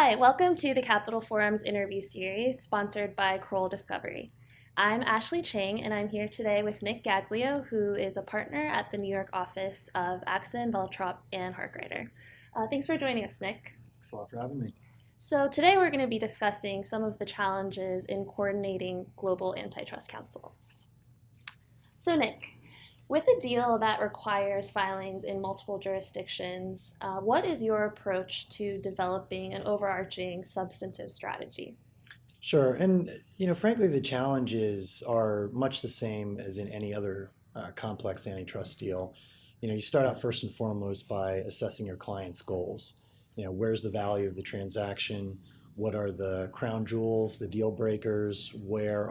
Hi, welcome to the Capital Forum's interview series sponsored by Kroll Discovery. I'm Ashley Chang, and I'm here today with Nick Gaglio, who is a partner at the New York office of Axinn, Veltrop, and Harkrider. Thanks for joining us, Nick. Thanks a lot for having me. So today we're going to be discussing some of the challenges in coordinating global antitrust counsel. So Nick, with a deal that requires filings in multiple jurisdictions, what is your approach to developing an overarching substantive strategy? Sure, and frankly, the challenges are much the same as in any other complex antitrust deal. You start out first and foremost by assessing your client's goals. Where's the value of the transaction? What are the crown jewels, the deal breakers? Where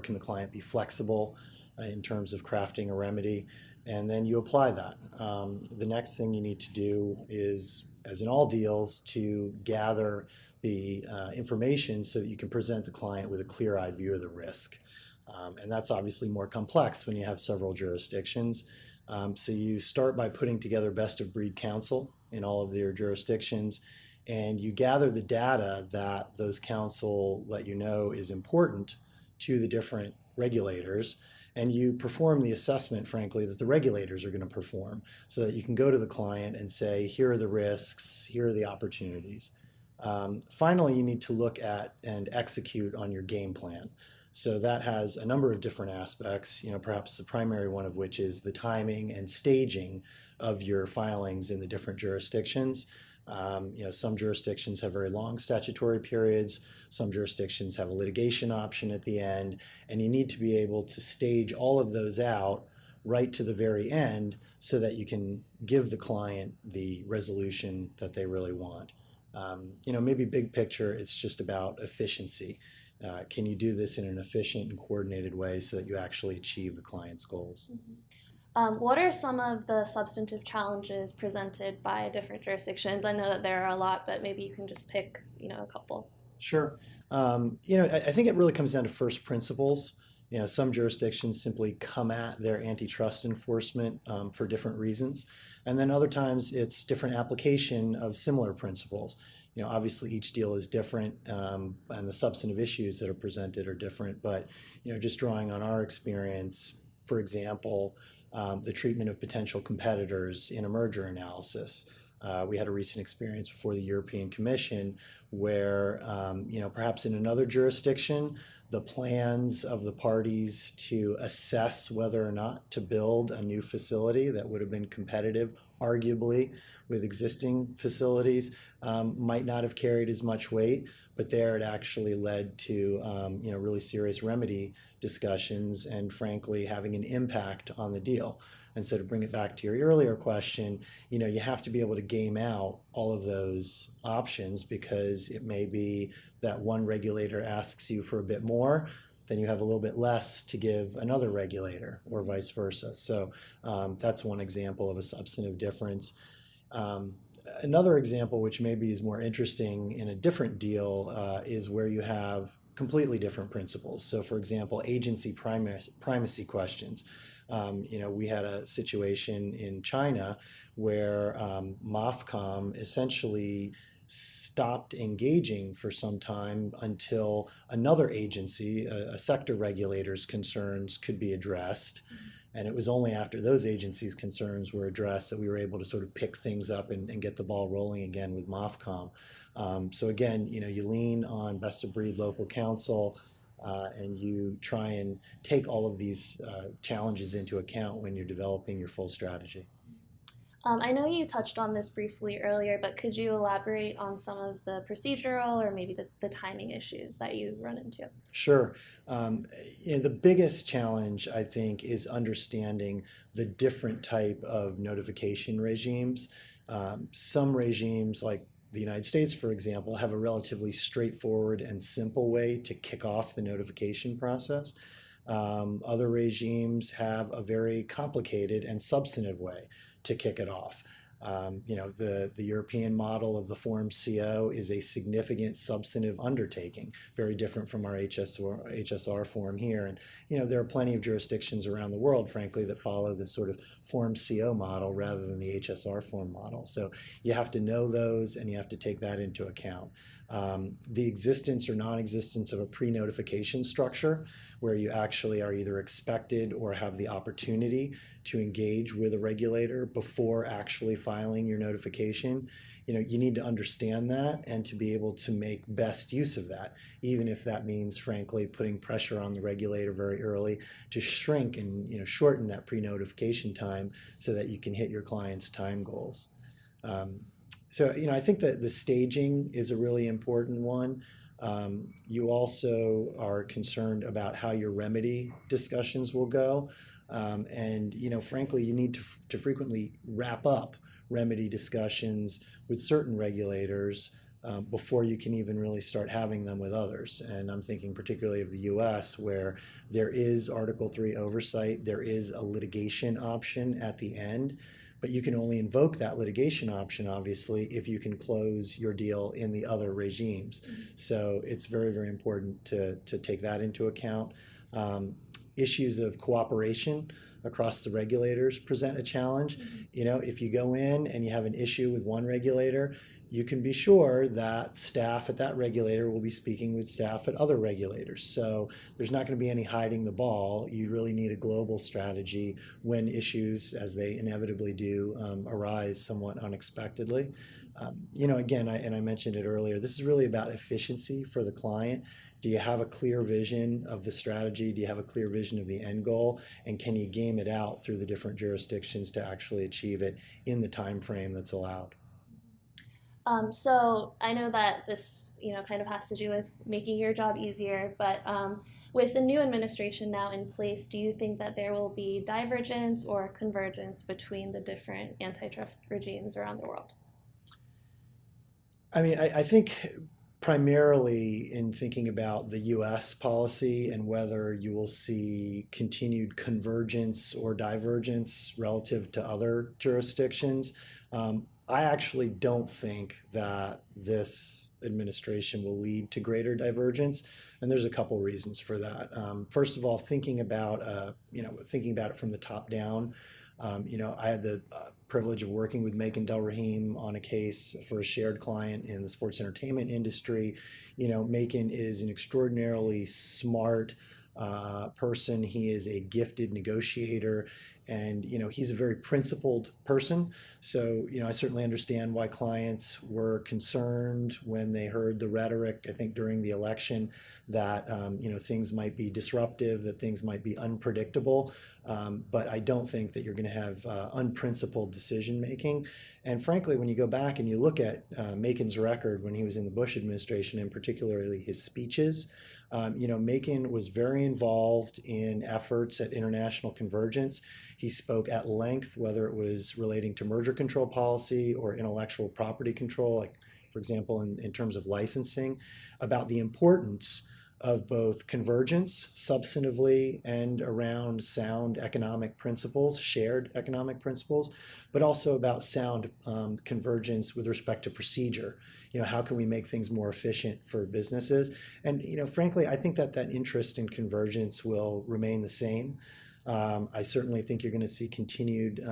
can the client be flexible in terms of crafting a remedy? And then you apply that. The next thing you need to do is, as in all deals, to gather the information so that you can present the client with a clear-eyed view of the risk. And that's obviously more complex when you have several jurisdictions. So you start by putting together best-of-breed counsel in all of your jurisdictions, and you gather the data that those counsel let you know is important to the different regulators, and you perform the assessment, frankly, that the regulators are going to perform so that you can go to the client and say, here are the risks, here are the opportunities. Finally, you need to look at and execute on your game plan. So that has a number of different aspects, perhaps the primary one of which is the timing and staging of your filings in the different jurisdictions. Some jurisdictions have very long statutory periods. Some jurisdictions have a litigation option at the end, and you need to be able to stage all of those out right to the very end so that you can give the client the resolution that they really want. Maybe big picture, it's just about efficiency. Can you do this in an efficient and coordinated way so that you actually achieve the client's goals? What are some of the substantive challenges presented by different jurisdictions? I know that there are a lot, but maybe you can just pick, a couple. Sure. I think it really comes down to first principles. Some jurisdictions simply come at their antitrust enforcement for different reasons. And then other times it's different application of similar principles. Obviously each deal is different and the substantive issues that are presented are different. But, just drawing on our experience, for example, the treatment of potential competitors in a merger analysis. We had a recent experience before the European Commission where, perhaps in another jurisdiction, the plans of the parties to assess whether or not to build a new facility that would have been competitive, arguably, with existing facilities might not have carried as much weight, but there it actually led to really serious remedy discussions and frankly having an impact on the deal. And so to bring it back to your earlier question, you have to be able to game out all of those options because it may be that one regulator asks you for a bit more, then you have a little bit less to give another regulator or vice versa. So that's one example of a substantive difference. Another example, which maybe is more interesting in a different deal, is where you have completely different principles. So for example, agency primacy questions. We had a situation in China where MOFCOM essentially stopped engaging for some time until another agency, a sector regulator's concerns could be addressed. And it was only after those agencies' concerns were addressed that we were able to sort of pick things up and get the ball rolling again with MOFCOM. So again, you lean on best-of-breed local counsel, and you try and take all of these challenges into account when you're developing your full strategy. I know you touched on this briefly earlier, but could you elaborate on some of the procedural or maybe the timing issues that you run into? Sure. The biggest challenge, I think, is understanding the different type of notification regimes. Some regimes, like the United States, for example, have a relatively straightforward and simple way to kick off the notification process. Other regimes have a very complicated and substantive way to kick it off. The European model of the Form CO is a significant substantive undertaking, very different from our HSR form here. And there are plenty of jurisdictions around the world, frankly, that follow this sort of Form CO model rather than the HSR form model. So you have to know those, and you have to take that into account. The existence or non-existence of a pre-notification structure where you actually are either expected or have the opportunity to engage with a regulator before actually filing your notification. You need to understand that and to be able to make best use of that, even if that means, frankly, putting pressure on the regulator very early to shrink and shorten that pre-notification time so that you can hit your client's time goals. So I think that the staging is a really important one. You also are concerned about how your remedy discussions will go. And frankly, you need to frequently wrap up remedy discussions with certain regulators before you can even really start having them with others. And I'm thinking particularly of the US, where there is Article 3 oversight, there is a litigation option at the end. But you can only invoke that litigation option, obviously, if you can close your deal in the other regimes. So it's very, very important to take that into account. Issues of cooperation across the regulators present a challenge. If you go in and you have an issue with one regulator, you can be sure that staff at that regulator will be speaking with staff at other regulators. So there's not going to be any hiding the ball. You really need a global strategy when issues, as they inevitably do, arise somewhat unexpectedly. Again, I mentioned it earlier, this is really about efficiency for the client. Do you have a clear vision of the strategy? Do you have a clear vision of the end goal? And can you game it out through the different jurisdictions to actually achieve it in the time frame that's allowed? So I know that this, kind of has to do with making your job easier, but with the new administration now in place, do you think that there will be divergence or convergence between the different antitrust regimes around the world? I think primarily in thinking about the US policy and whether you will see continued convergence or divergence relative to other jurisdictions, I actually don't think that this administration will lead to greater divergence, and there's a couple reasons for that. First of all, thinking about it from the top down. I had the privilege of working with Macon Delrahim on a case for a shared client in the sports entertainment industry. Macon is an extraordinarily smart person. He is a gifted negotiator, and he's a very principled person. So I certainly understand why clients were concerned when they heard the rhetoric, I think during the election, that things might be disruptive, that things might be unpredictable. But I don't think that you're going to have unprincipled decision making. And frankly, when you go back and you look at Macon's record when he was in the Bush administration, and particularly his speeches, Macon was very involved in efforts at international convergence. He spoke at length, whether it was relating to merger control policy or intellectual property control, like, for example, in terms of licensing, about the importance of both convergence substantively and around sound economic principles, shared economic principles, but also about sound convergence with respect to procedure. How can we make things more efficient for businesses? And frankly, I think that interest in convergence will remain the same. I certainly think you're going to see continued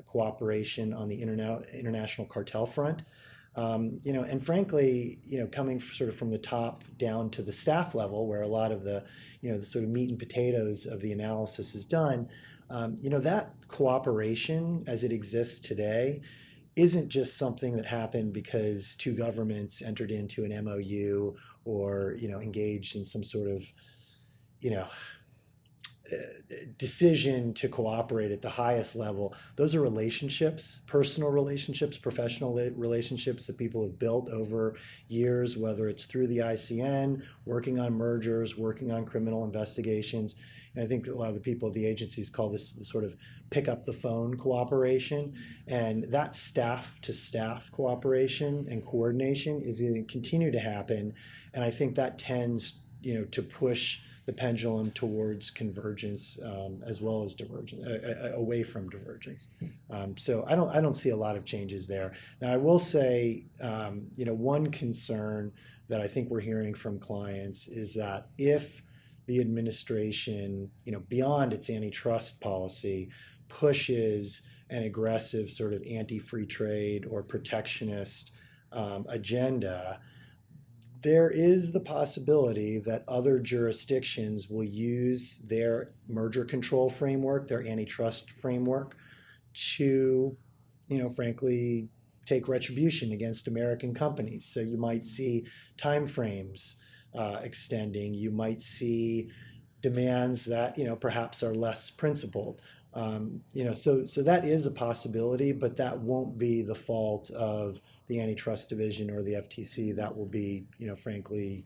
cooperation on the international cartel front. And frankly, coming sort of from the top down to the staff level, where a lot of the sort of meat and potatoes of the analysis is done, that cooperation as it exists today isn't just something that happened because two governments entered into an MOU or engaged in some sort of decision to cooperate at the highest level. Those are relationships, personal relationships, professional relationships that people have built over years, whether it's through the ICN, working on mergers, working on criminal investigations. And I think a lot of the people at the agencies call this the sort of pick up the phone cooperation. And that staff to staff cooperation and coordination is going to continue to happen. And I think that tends to push the pendulum towards convergence as well as divergence, away from divergence. So I don't see a lot of changes there. Now I will say, one concern that I think we're hearing from clients is that if the administration, beyond its antitrust policy, pushes an aggressive sort of anti-free trade or protectionist agenda, there is the possibility that other jurisdictions will use their merger control framework, their antitrust framework, to, frankly, take retribution against American companies. So you might see timeframes extending. You might see demands that perhaps are less principled. So that is a possibility, but that won't be the fault of the antitrust division or the FTC. That will be, frankly,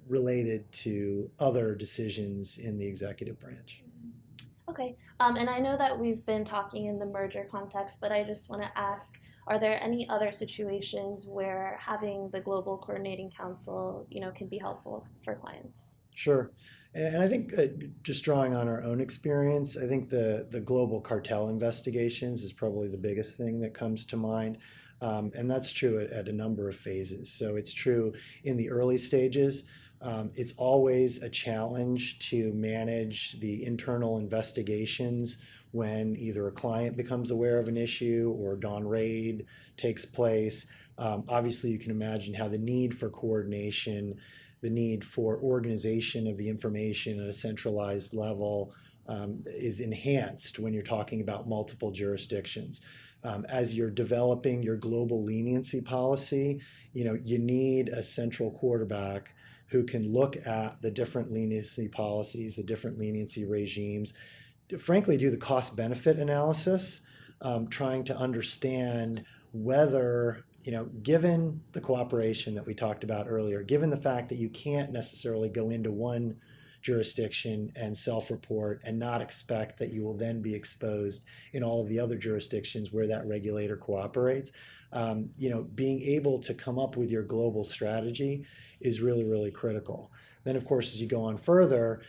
related to other decisions in the executive branch. Okay, and I know that we've been talking in the merger context, but I just want to ask, are there any other situations where having the Global Coordinating Council, can be helpful for clients? Sure. And I think just drawing on our own experience, I think the global cartel investigations is probably the biggest thing that comes to mind. And that's true at a number of phases. So it's true in the early stages. It's always a challenge to manage the internal investigations when either a client becomes aware of an issue or dawn raid takes place. Obviously, you can imagine how the need for coordination, the need for organization of the information at a centralized level is enhanced when you're talking about multiple jurisdictions. As you're developing your global leniency policy, you need a central quarterback who can look at the different leniency policies, the different leniency regimes, frankly, do the cost-benefit analysis, trying to understand whether, given the cooperation that we talked about earlier, given the fact that you can't necessarily go into one jurisdiction and self-report and not expect that you will then be exposed in all of the other jurisdictions where that regulator cooperates, being able to come up with your global strategy is really, really critical. Then, of course, as you go on further,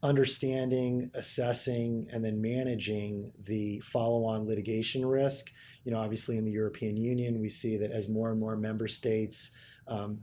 understanding, assessing, and then managing the follow-on litigation risk. Obviously in the European Union, we see that as more and more member states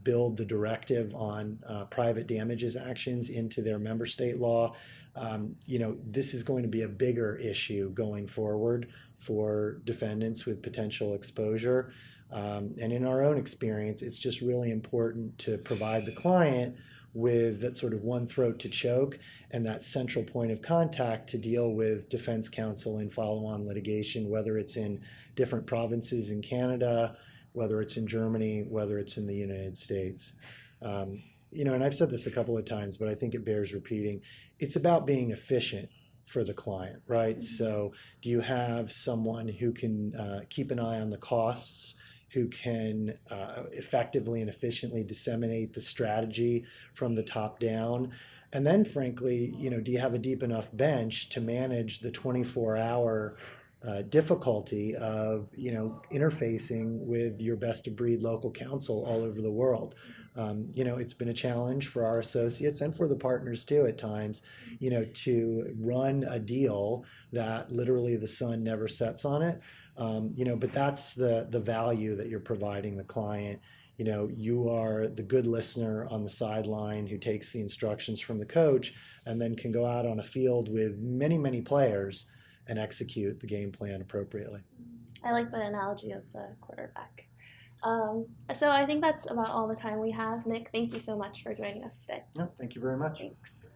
build the directive on private damages actions into their member state law, this is going to be a bigger issue going forward for defendants with potential exposure. And in our own experience, it's just really important to provide the client with that sort of one throat to choke and that central point of contact to deal with defense counsel in follow-on litigation, whether it's in different provinces in Canada, whether it's in Germany, whether it's in the United States. And I've said this a couple of times, but I think it bears repeating. It's about being efficient for the client, right? Mm-hmm. So do you have someone who can keep an eye on the costs, who can effectively and efficiently disseminate the strategy from the top down? And then, frankly, do you have a deep enough bench to manage the 24-hour difficulty of, interfacing with your best-of-breed local counsel all over the world? It's been a challenge for our associates and for the partners too at times, to run a deal that literally the sun never sets on it. But that's the value that you're providing the client. You are the good listener on the sideline who takes the instructions from the coach and then can go out on a field with many, many players and execute the game plan appropriately. I like the analogy of the quarterback. So I think that's about all the time we have. Nick, thank you so much for joining us today. No, thank you very much. Thanks.